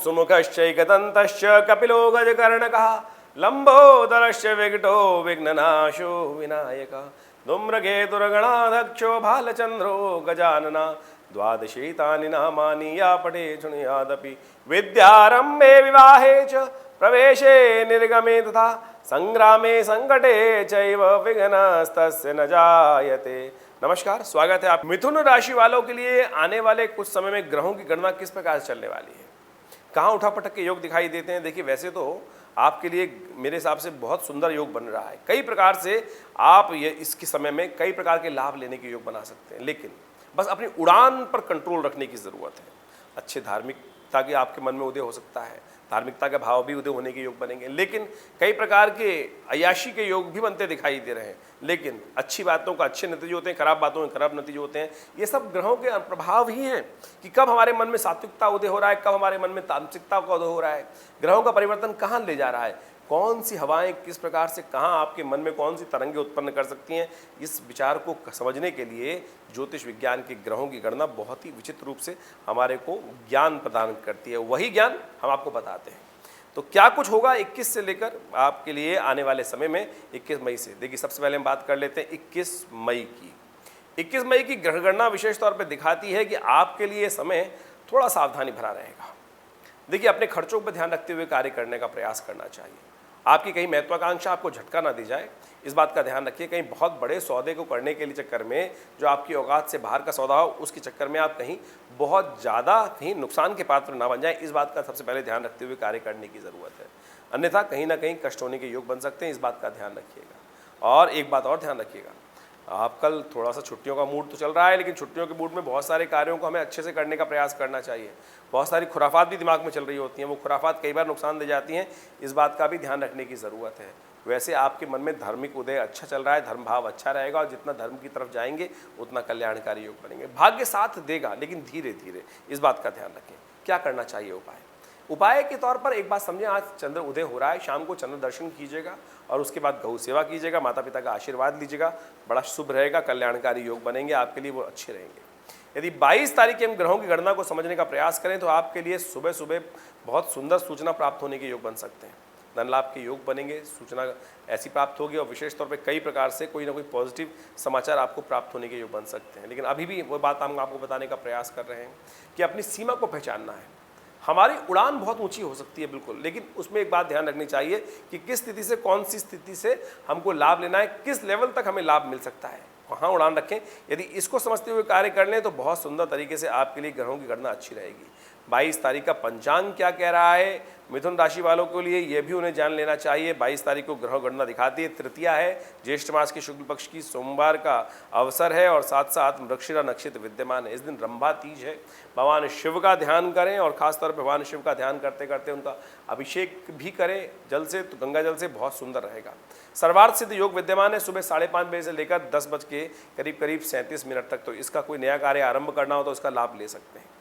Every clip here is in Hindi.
सुमुखश्चैकदन्तश्च कपिलो गजकर्णकः लम्बोदरश्च विकटो विघ्ननाशो विनायकः धूम्रकेतुर्गणाध्यक्षो भालचन्द्रो गजानना द्वादशैतानि नामानि या पठे शृणुयादपि विद्यारम्भे विवाहे च प्रवेशे निर्गमे तथा संग्रामे संकटे चैव विघ्नस्तस्य न जायते। नमस्कार, स्वागत है आप मिथुन राशि वालों के लिए आने वाले कुछ समय में ग्रहों की गणना किस प्रकार से चलने वाली है, कहाँ उठापटक के योग दिखाई देते हैं। देखिए, वैसे तो आपके लिए मेरे हिसाब से बहुत सुंदर योग बन रहा है। कई प्रकार से आप ये इसके समय में कई प्रकार के लाभ लेने के योग बना सकते हैं, लेकिन बस अपनी उड़ान पर कंट्रोल रखने की ज़रूरत है। अच्छे धार्मिकता के आपके मन में उदय हो सकता है, धार्मिकता के भाव भी उदय होने के योग बनेंगे, लेकिन कई प्रकार के अय्याशी के योग भी बनते दिखाई दे रहे हैं। लेकिन अच्छी बातों का अच्छे नतीजे होते हैं, खराब बातों के खराब नतीजे होते हैं। ये सब ग्रहों के प्रभाव ही हैं कि कब हमारे मन में सात्विकता उदय हो रहा है, कब हमारे मन में तामसिकता का उदय हो रहा है। ग्रहों का परिवर्तन कहाँ ले जा रहा है, कौन सी हवाएं किस प्रकार से कहाँ आपके मन में कौन सी तरंगें उत्पन्न कर सकती हैं, इस विचार को समझने के लिए ज्योतिष विज्ञान के ग्रहों की गणना बहुत ही विचित्र रूप से हमारे को ज्ञान प्रदान करती है। वही ज्ञान हम आपको बताते हैं। तो क्या कुछ होगा 21 से लेकर आपके लिए आने वाले समय में 21 मई से। देखिए, सबसे पहले हम बात कर लेते हैं 21 मई की। 21 मई की ग्रह गणना विशेष तौर पर दिखाती है कि आपके लिए समय थोड़ा सावधानी भरा रहेगा। देखिए, अपने खर्चों पर ध्यान रखते हुए कार्य करने का प्रयास करना चाहिए। आपकी कहीं महत्वाकांक्षा आपको झटका ना दी जाए, इस बात का ध्यान रखिए। कहीं बहुत बड़े सौदे को करने के लिए चक्कर में जो आपकी औकात से बाहर का सौदा हो, उसके चक्कर में आप कहीं बहुत ज़्यादा कहीं नुकसान के पात्र ना बन जाए, इस बात का सबसे पहले ध्यान रखते हुए कार्य करने की ज़रूरत है। अन्यथा कहीं ना कहीं कष्ट होने के योग बन सकते हैं, इस बात का ध्यान रखिएगा। और एक बात और ध्यान रखिएगा, आप कल थोड़ा सा छुट्टियों का मूड तो चल रहा है, लेकिन छुट्टियों के मूड में बहुत सारे कार्यों को हमें अच्छे से करने का प्रयास करना चाहिए। बहुत सारी खुराफात भी दिमाग में चल रही होती हैं, वो खुराफात कई बार नुकसान दे जाती हैं, इस बात का भी ध्यान रखने की ज़रूरत है। वैसे आपके मन में धार्मिक उदय अच्छा चल रहा है, धर्म भाव अच्छा रहेगा, और जितना धर्म की तरफ जाएंगे उतना कल्याणकारी योग बनेंगे। भाग्य साथ देगा, लेकिन धीरे धीरे, इस बात का ध्यान रखें। क्या करना चाहिए उपाय के तौर पर एक बात समझें, आज चंद्र उदय हो रहा है, शाम को चंद्र दर्शन कीजिएगा और उसके बाद गौ सेवा कीजिएगा, माता पिता का आशीर्वाद लीजिएगा, बड़ा शुभ रहेगा, कल्याणकारी योग बनेंगे, आपके लिए वो अच्छे रहेंगे। यदि 22 तारीख की हम ग्रहों की गणना को समझने का प्रयास करें तो आपके लिए सुबह सुबह बहुत सुंदर सूचना प्राप्त होने के योग बन सकते हैं। धन लाभ के योग बनेंगे, सूचना ऐसी प्राप्त होगी, और विशेष तौर पे कई प्रकार से कोई ना कोई पॉजिटिव समाचार आपको प्राप्त होने के योग बन सकते हैं। लेकिन अभी भी वो बात हम आपको बताने का प्रयास कर रहे हैं कि अपनी सीमा को पहचानना है। हमारी उड़ान बहुत ऊंची हो सकती है बिल्कुल, लेकिन उसमें एक बात ध्यान रखनी चाहिए कि किस स्थिति से, कौन सी स्थिति से हमको लाभ लेना है, किस लेवल तक हमें लाभ मिल सकता है, वहाँ उड़ान रखें। यदि इसको समझते हुए कार्य कर लें तो बहुत सुंदर तरीके से आपके लिए ग्रहों की गणना अच्छी रहेगी। 22 तारीख का पंचांग क्या कह रहा है मिथुन राशि वालों के लिए, यह भी उन्हें जान लेना चाहिए। 22 तारीख को ग्रह गणना दिखाती है, तृतीया है, ज्येष्ठ मास के शुक्ल पक्ष की सोमवार का अवसर है, और साथ साथ मृगशिरा नक्षत्र विद्यमान है। इस दिन रंभा तीज है। भगवान शिव का ध्यान करें, और खासतौर पर भगवान शिव का ध्यान करते करते उनका अभिषेक भी करें जल से, तो गंगा जल से, बहुत सुंदर रहेगा। सर्वार्थ सिद्ध योग विद्यमान है सुबह 5:30 बजे से लेकर 10 बज के करीब 37 तक। तो इसका कोई नया कार्य आरंभ करना हो तो इसका लाभ ले सकते हैं।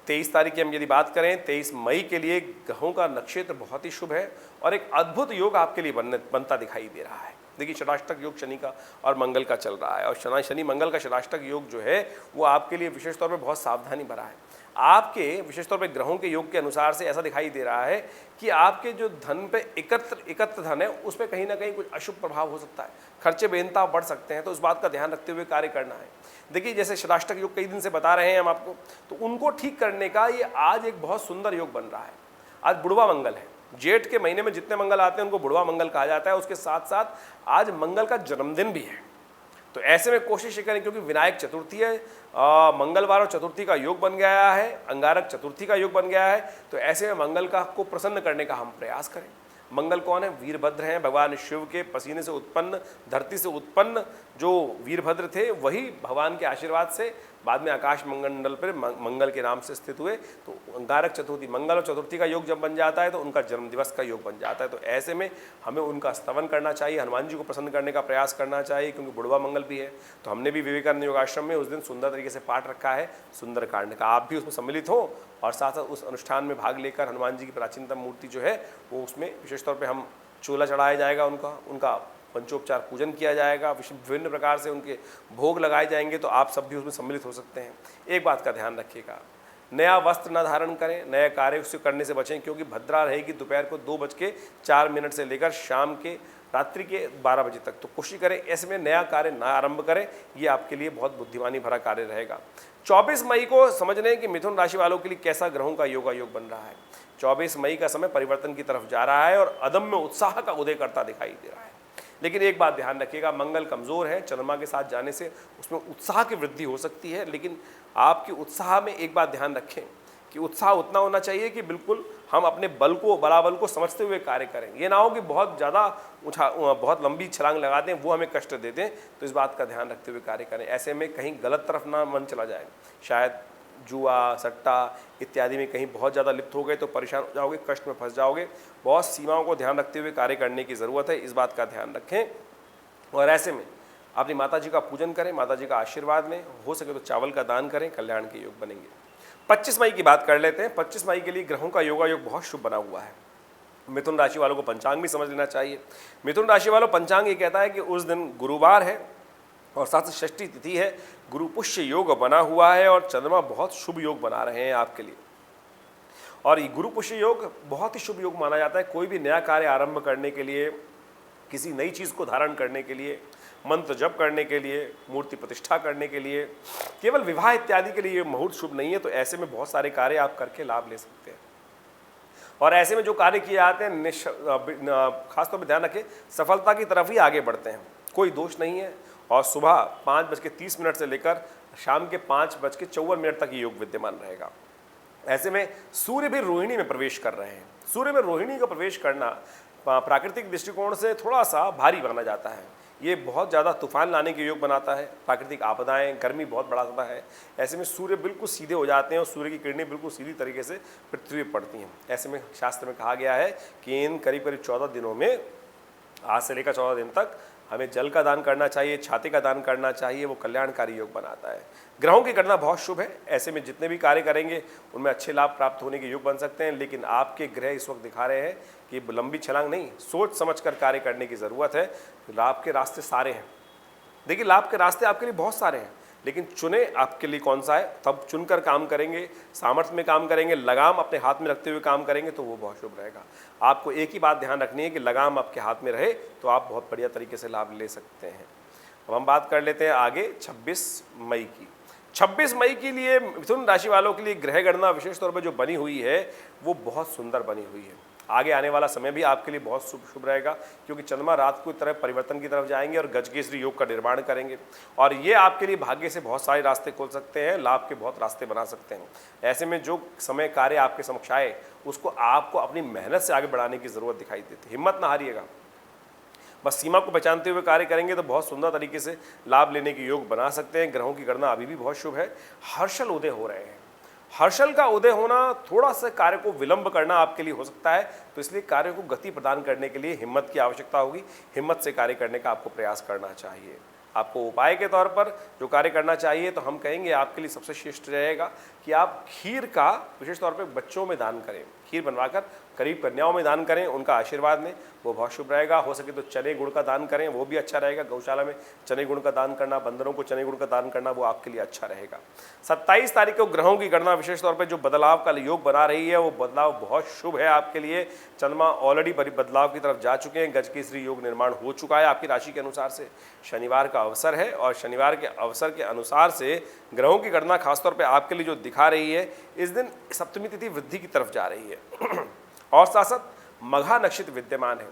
23 तारीख की हम यदि बात करें, 23 मई के लिए ग्रहों का नक्षत्र बहुत ही शुभ है, और एक अद्भुत योग आपके लिए बनता दिखाई दे रहा है। देखिए, षडाष्टक योग शनि का और मंगल का चल रहा है, और शनि मंगल का षडाष्टक योग जो है वो आपके लिए विशेष तौर पर बहुत सावधानी भरा है। आपके विशेष तौर पर ग्रहों के योग के अनुसार से ऐसा दिखाई दे रहा है कि आपके जो धन पे एकत्र धन है, उस पर कहीं ना कहीं कुछ अशुभ प्रभाव हो सकता है, खर्चे बेनता बढ़ सकते हैं, तो इस बात का ध्यान रखते हुए कार्य करना है। देखिए, जैसे षडाष्टक योग कई दिन से बता रहे हैं हम आपको, तो उनको ठीक करने का ये आज एक बहुत सुंदर योग बन रहा है। आज बुढ़वा मंगल है, जेठ के महीने में जितने मंगल आते हैं उनको बुढ़वा मंगल कहा जाता है। उसके साथ साथ आज मंगल का जन्मदिन भी है, तो ऐसे में कोशिश करें, क्योंकि विनायक चतुर्थी है, मंगलवार और चतुर्थी का योग बन गया है, अंगारक चतुर्थी का योग बन गया है, तो ऐसे में मंगल का को प्रसन्न करने का हम प्रयास करें। मंगल कौन है? वीरभद्र हैं, भगवान शिव के पसीने से उत्पन्न, धरती से उत्पन्न जो वीरभद्र थे, वही भगवान के आशीर्वाद से बाद में आकाश मंडल पर मंगल के नाम से स्थित हुए। तो अंगारक चतुर्थी, मंगल और चतुर्थी का योग जब बन जाता है तो उनका जन्मदिवस का योग बन जाता है। तो ऐसे में हमें उनका स्तवन करना चाहिए, हनुमान जी को प्रसन्न करने का प्रयास करना चाहिए, क्योंकि बुढ़वा मंगल भी है। तो हमने भी विवेकानंद योगाश्रम में उस दिन सुंदर तरीके से पाठ रखा है सुंदरकांड का, आप भी उसमें सम्मिलित हो और साथ साथ उस अनुष्ठान में भाग लेकर हनुमान जी की प्राचीनतम मूर्ति जो है वो उसमें विशेष तौर पर हम चूल्हा चढ़ाया जाएगा, उनका पंचोपचार पूजन किया जाएगा, विभिन्न प्रकार से उनके भोग लगाए जाएंगे। तो आप सब भी उसमें सम्मिलित हो सकते हैं। एक बात का ध्यान रखिएगा, नया वस्त्र न धारण करें, नए कार्य से करने से बचें, क्योंकि भद्रा रहेगी दोपहर को 2:04 से लेकर शाम के रात्रि के 12 बजे तक। तो कोशिश करें ऐसे में नया कार्य ना आरंभ करें, ये आपके लिए बहुत बुद्धिमानी भरा कार्य रहेगा। 24 मई को समझ लें कि मिथुन राशि वालों के लिए कैसा ग्रहों का योगायोग बन रहा है। 24 मई का समय परिवर्तन की तरफ जा रहा है और अदम्य उत्साह का उदय करता दिखाई दे रहा है। लेकिन एक बात ध्यान रखिएगा, मंगल कमजोर है, चंद्रमा के साथ जाने से उसमें उत्साह की वृद्धि हो सकती है, लेकिन आपकी उत्साह में एक बात ध्यान रखें कि उत्साह उतना होना चाहिए कि बिल्कुल हम अपने बलाबल को समझते हुए कार्य करें। ये ना हो कि बहुत ज़्यादा बहुत लंबी छलांग लगा दें, वो हमें कष्ट दे दें, तो इस बात का ध्यान रखते हुए कार्य करें। ऐसे में कहीं गलत तरफ ना मन चला जाए, शायद जुआ सट्टा इत्यादि में कहीं बहुत ज़्यादा लिप्त हो गए तो परेशान हो जाओगे, कष्ट में फंस जाओगे। बहुत सीमाओं को ध्यान रखते हुए कार्य करने की ज़रूरत है, इस बात का ध्यान रखें। और ऐसे में अपनी माता जी का पूजन करें, माता जी का आशीर्वाद लें, हो सके तो चावल का दान करें, कल्याण के योग बनेंगे। 25 मई की बात कर लेते हैं। 25 मई के लिए ग्रहों का योगायोग बहुत शुभ बना हुआ है। मिथुन राशि वालों को पंचांग भी समझ लेना चाहिए। मिथुन राशि वालों, पंचांग ये कहता है कि उस दिन गुरुवार है और साथ ही षष्ठी तिथि है, गुरु पुष्य योग बना हुआ है और चंद्रमा बहुत शुभ योग बना रहे हैं आपके लिए। और ये गुरु पुष्य योग बहुत ही शुभ योग माना जाता है। कोई भी नया कार्य आरंभ करने के लिए, किसी नई चीज़ को धारण करने के लिए, मंत्र जप करने के लिए, मूर्ति प्रतिष्ठा करने के लिए, केवल विवाह इत्यादि के लिए मुहूर्त शुभ नहीं है। तो ऐसे में बहुत सारे कार्य आप करके लाभ ले सकते हैं। और ऐसे में जो कार्य किए जाते हैं खासतौर पर ध्यान रखें, सफलता की तरफ ही आगे बढ़ते हैं, कोई दोष नहीं है। और सुबह 5:30 से लेकर शाम के 5:54 तक ये योग विद्यमान रहेगा। ऐसे में सूर्य भी रोहिणी में प्रवेश कर रहे हैं। सूर्य में रोहिणी का प्रवेश करना प्राकृतिक दृष्टिकोण से थोड़ा सा भारी माना जाता है। ये बहुत ज़्यादा तूफान लाने के योग बनाता है, प्राकृतिक आपदाएं, गर्मी बहुत बढ़ाता है। ऐसे में सूर्य बिल्कुल सीधे हो जाते हैं और सूर्य की किरणें बिल्कुल सीधी तरीके से पृथ्वी पर पड़ती हैं। ऐसे में शास्त्र में कहा गया है कि इन करीब 14 दिनों में, आज से लेकर 14 दिन तक, हमें जल का दान करना चाहिए, छाते का दान करना चाहिए, वो कल्याणकारी योग बनाता है। ग्रहों की गणना बहुत शुभ है। ऐसे में जितने भी कार्य करेंगे उनमें अच्छे लाभ प्राप्त होने के योग बन सकते हैं। लेकिन आपके ग्रह इस वक्त दिखा रहे हैं कि लंबी छलांग नहीं, सोच समझकर कार्य करने की ज़रूरत है। लाभ के रास्ते सारे हैं। देखिए, लाभ के रास्ते आपके लिए बहुत सारे हैं, लेकिन चुने आपके लिए कौन सा है, तब चुनकर काम करेंगे, सामर्थ्य में काम करेंगे, लगाम अपने हाथ में रखते हुए काम करेंगे तो वो बहुत शुभ रहेगा। आपको एक ही बात ध्यान रखनी है कि लगाम आपके हाथ में रहे तो आप बहुत बढ़िया तरीके से लाभ ले सकते हैं। अब हम बात कर लेते हैं आगे 26 मई की। 26 मई के लिए मिथुन राशि वालों के लिए ग्रह गणना विशेष तौर पर जो बनी हुई है वो बहुत सुंदर बनी हुई है। आगे आने वाला समय भी आपके लिए बहुत शुभ रहेगा, क्योंकि चंद्रमा रात को तरफ परिवर्तन की तरफ जाएंगे और गजकेसरी योग का निर्माण करेंगे। और ये आपके लिए भाग्य से बहुत सारे रास्ते खोल सकते हैं, लाभ के बहुत रास्ते बना सकते हैं। ऐसे में जो समय कार्य आपके समक्ष आए उसको आपको अपनी मेहनत से आगे बढ़ाने की ज़रूरत दिखाई देती है। हिम्मत ना हारिएगा, बस सीमा को पहचानते हुए कार्य करेंगे तो बहुत सुंदर तरीके से लाभ लेने के योग बना सकते हैं। ग्रहों की गणना अभी भी बहुत शुभ है। हर्षल उदय हो रहे हैं। हर्षल का उदय होना थोड़ा सा कार्य को विलंब करना आपके लिए हो सकता है, तो इसलिए कार्य को गति प्रदान करने के लिए हिम्मत की आवश्यकता होगी। हिम्मत से कार्य करने का आपको प्रयास करना चाहिए। आपको उपाय के तौर पर जो कार्य करना चाहिए तो हम कहेंगे आपके लिए सबसे श्रेष्ठ रहेगा कि आप खीर का विशेष तौर पर बच्चों में दान करें। खीर बनवाकर करीब कन्याओं में दान करें, उनका आशीर्वाद लें, वो बहुत शुभ रहेगा। हो सके तो चने गुड़ का दान करें, वो भी अच्छा रहेगा। गौशाला में चने गुड़ का दान करना, बंदरों को चने गुड़ का दान करना, वो आपके लिए अच्छा रहेगा। 27 तारीख को ग्रहों की गणना विशेष तौर पर जो बदलाव का योग बना रही है वो बदलाव बहुत शुभ है आपके लिए। चंद्रमा ऑलरेडी बदलाव की तरफ जा चुके हैं, गजकेसरी योग निर्माण हो चुका है आपकी राशि के अनुसार से। शनिवार का अवसर है और शनिवार के अवसर के अनुसार से ग्रहों की गणना खासतौर पर आपके लिए जो दिखा रही है, इस दिन सप्तमी तिथि वृद्धि की तरफ जा रही है और साथ साथ मघा नक्षत्र विद्यमान है।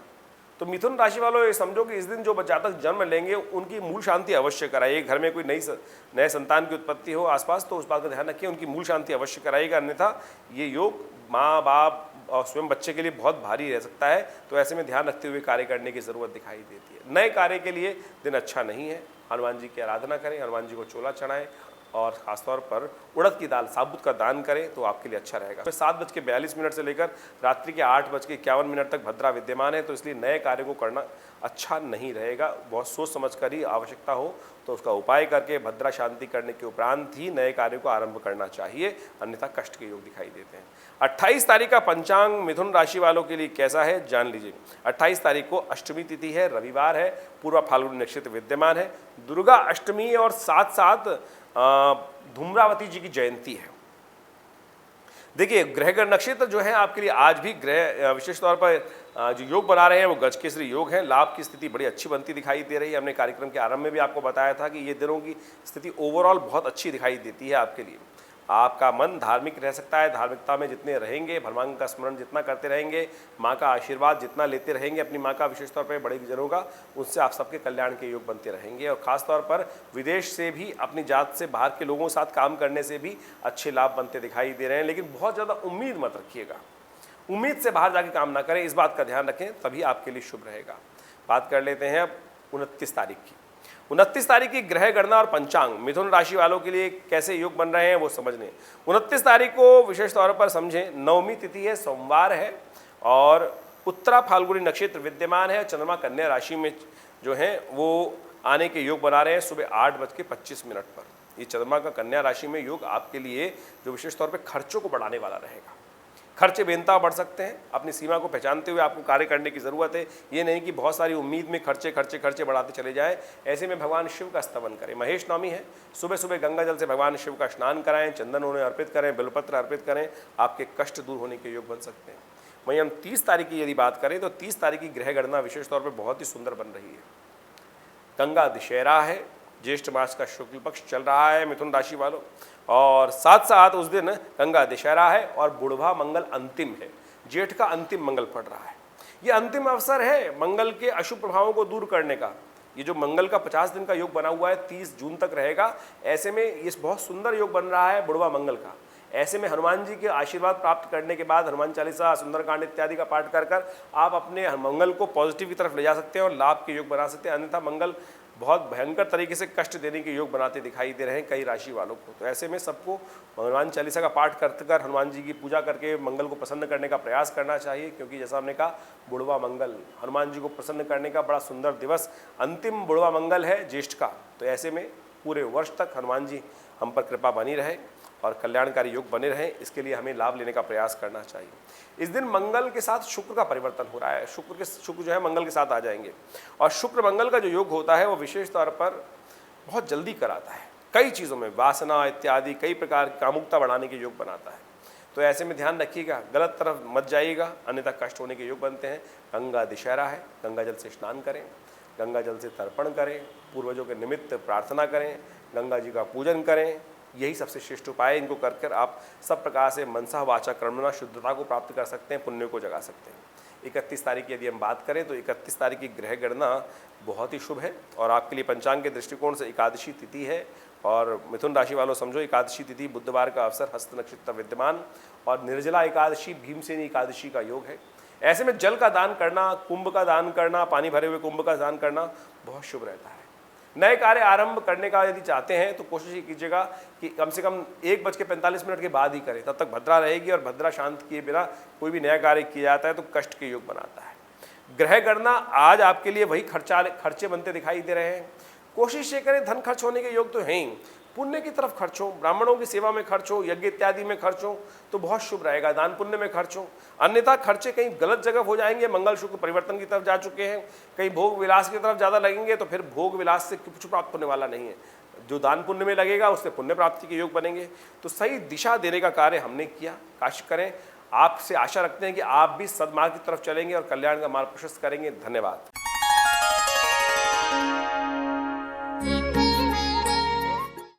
तो मिथुन राशि वालों ये समझो कि इस दिन जो जातक जन्म लेंगे उनकी मूल शांति अवश्य कराइए। घर में कोई नए संतान की उत्पत्ति हो आसपास तो उस बात का ध्यान रखिए, उनकी मूल शांति अवश्य कराइएगा, अन्यथा ये योग माँ बाप और स्वयं बच्चे के लिए बहुत भारी रह सकता है। तो ऐसे में ध्यान रखते हुए कार्य करने की ज़रूरत दिखाई देती है। नए कार्य के लिए दिन अच्छा नहीं है। हनुमान जी की आराधना करें, हनुमान जी को चोला चढ़ाएं और ख़ासतौर पर उड़द की दाल साबुत का दान करें तो आपके लिए अच्छा रहेगा। 7:42 से लेकर रात्रि के 8:51 तक भद्रा विद्यमान है, तो इसलिए नए कार्य को करना अच्छा नहीं रहेगा। बहुत सोच समझ कर ही आवश्यकता हो तो उसका उपाय करके भद्रा शांति करने के उपरांत ही नए कार्य को आरंभ करना चाहिए, अन्यथा कष्ट के योग दिखाई देते हैं। 28 तारीख का पंचांग मिथुन राशि वालों के लिए कैसा है जान लीजिए। 28 तारीख को अष्टमी तिथि है, रविवार है, पूर्व फाल्गुनी नक्षत्र विद्यमान है, दुर्गा अष्टमी और साथ साथ धूम्रावती जी की जयंती है। देखिए ग्रहगण नक्षत्र जो है आपके लिए आज भी ग्रह विशेष तौर पर जो योग बना रहे हैं वो गजकेसरी योग है। लाभ की स्थिति बड़ी अच्छी बनती दिखाई दे रही है। हमने कार्यक्रम के आरंभ में भी आपको बताया था कि ये दिनों की स्थिति ओवरऑल बहुत अच्छी दिखाई देती है आपके लिए। आपका मन धार्मिक रह सकता है। धार्मिकता में जितने रहेंगे, भगवान का स्मरण जितना करते रहेंगे, माँ का आशीर्वाद जितना लेते रहेंगे, अपनी माँ का विशेष तौर पर बड़े जनों का, उससे आप सबके कल्याण के योग बनते रहेंगे। और ख़ास तौर पर विदेश से भी, अपनी जात से बाहर के लोगों के साथ काम करने से भी अच्छे लाभ बनते दिखाई दे रहे हैं। लेकिन बहुत ज़्यादा उम्मीद मत रखिएगा, उम्मीद से बाहर जाके काम ना करें, इस बात का ध्यान रखें, तभी आपके लिए शुभ रहेगा। बात कर लेते हैं अब 29 तारीख की। 29 तारीख की ग्रह गणना और पंचांग मिथुन राशि वालों के लिए कैसे योग बन रहे हैं वो समझने। 29 तारीख को विशेष तौर पर समझें, नवमी तिथि है, सोमवार है और उत्तरा फाल्गुनी नक्षत्र विद्यमान है। चंद्रमा कन्या राशि में जो है वो आने के योग बना रहे हैं सुबह 8:25 पर। ये चंद्रमा का कन्या राशि में योग आपके लिए जो विशेष तौर पर खर्चों को बढ़ाने वाला रहेगा। खर्चे बेनता बढ़ सकते हैं। अपनी सीमा को पहचानते हुए आपको कार्य करने की ज़रूरत है। ये नहीं कि बहुत सारी उम्मीद में खर्चे खर्चे खर्चे बढ़ाते चले जाएं। ऐसे में भगवान शिव का स्तवन करें। महेश नवमी है, सुबह सुबह गंगा जल से भगवान शिव का स्नान कराएं, चंदन उन्हें अर्पित करें, बिलपत्र अर्पित करें, आपके कष्ट दूर होने के योग बन सकते हैं। वहीं हम 30 तारीख की यदि बात करें तो 30 तारीख की ग्रह गणना विशेष तौर पर बहुत ही सुंदर बन रही है। गंगा दशहरा है, ज्येष्ठ मास का शुक्ल पक्ष चल रहा है मिथुन राशि वालों, और साथ साथ उस दिन गंगा दशहरा है और बुढ़वा मंगल अंतिम है। जेठ का अंतिम मंगल पड़ रहा है। ये अंतिम अवसर है मंगल के अशुभ प्रभावों को दूर करने का। ये जो मंगल का 50 दिन का योग बना हुआ है 30 जून तक रहेगा। ऐसे में ये बहुत सुंदर योग बन रहा है बुढ़वा मंगल का। ऐसे में हनुमान जी के आशीर्वाद प्राप्त करने के बाद हनुमान चालीसा, सुंदरकांड इत्यादि का पाठ कर आप अपने मंगल को पॉजिटिव की तरफ ले जा सकते हैं और लाभ के योग बना सकते हैं। अन्यथा मंगल बहुत भयंकर तरीके से कष्ट देने के योग बनाते दिखाई दे रहे हैं कई राशि वालों को। तो ऐसे में सबको हनुमान चालीसा का पाठ कर हनुमान जी की पूजा करके मंगल को प्रसन्न करने का प्रयास करना चाहिए, क्योंकि जैसा हमने कहा बुढ़वा मंगल हनुमान जी को प्रसन्न करने का बड़ा सुंदर दिवस, अंतिम बुढ़वा मंगल है ज्येष्ठ का। तो ऐसे में पूरे वर्ष तक हनुमान जी हम पर कृपा बनी रहे और कल्याणकारी योग बने रहें, इसके लिए हमें लाभ लेने का प्रयास करना चाहिए। इस दिन मंगल के साथ शुक्र का परिवर्तन हो रहा है। शुक्र जो है मंगल के साथ आ जाएंगे और शुक्र मंगल का जो योग होता है वो विशेष तौर पर बहुत जल्दी कराता है कई चीज़ों में, वासना इत्यादि कई प्रकार की कामुकता बढ़ाने के योग बनाता है। तो ऐसे में ध्यान रखिएगा, गलत तरफ मत जाइएगा, अन्यथा कष्ट होने के योग बनते हैं। गंगा दशहरा है, गंगा जल से स्नान करें, गंगा जल से तर्पण करें, पूर्वजों के निमित्त प्रार्थना करें, गंगा जी का पूजन करें। यही सबसे श्रेष्ठ उपाय है। इनको कर आप सब प्रकार से मनसा वाचा कर्मणा शुद्धता को प्राप्त कर सकते हैं, पुण्य को जगा सकते हैं। 31 तारीख की यदि हम बात करें तो 31 तारीख की ग्रह गणना बहुत ही शुभ है और आपके लिए पंचांग के दृष्टिकोण से एकादशी तिथि है। और मिथुन राशि वालों समझो एकादशी तिथि बुधवार का अवसर, हस्त नक्षत्र विद्यमान और निर्जला एकादशी, भीमसेनी एकादशी का योग है। ऐसे में जल का दान करना, कुंभ का दान करना, पानी भरे हुए कुंभ का दान करना बहुत शुभ रहता है। नए कार्य आरंभ करने का यदि चाहते हैं तो कोशिश कीजिएगा कि कम से कम 1:45 के बाद ही करें, तब तक भद्रा रहेगी और भद्रा शांत किए बिना कोई भी नया कार्य किया जाता है तो कष्ट के योग बनाता है। ग्रह गणना आज आपके लिए वही खर्चे बनते दिखाई दे रहे हैं। कोशिश ये करें, धन खर्च होने के योग तो हैं ही, पुण्य की तरफ खर्च हो, ब्राह्मणों की सेवा में खर्च हो, यज्ञ इत्यादि में खर्च हो तो बहुत शुभ रहेगा, दान पुण्य में खर्च हो। अन्यथा खर्चे कहीं गलत जगह हो जाएंगे, मंगल शुक्र परिवर्तन की तरफ जा चुके हैं, कहीं भोग विलास की तरफ ज़्यादा लगेंगे तो फिर भोग विलास से कुछ प्राप्त होने वाला नहीं है। जो दान पुण्य में लगेगा उससे पुण्य प्राप्ति के योग बनेंगे। तो सही दिशा देने का कार्य हमने किया, काश करें। आपसे आशा रखते हैं कि आप भी सद्मार्ग की तरफ चलेंगे और कल्याण का मार्ग प्रशस्त करेंगे। धन्यवाद।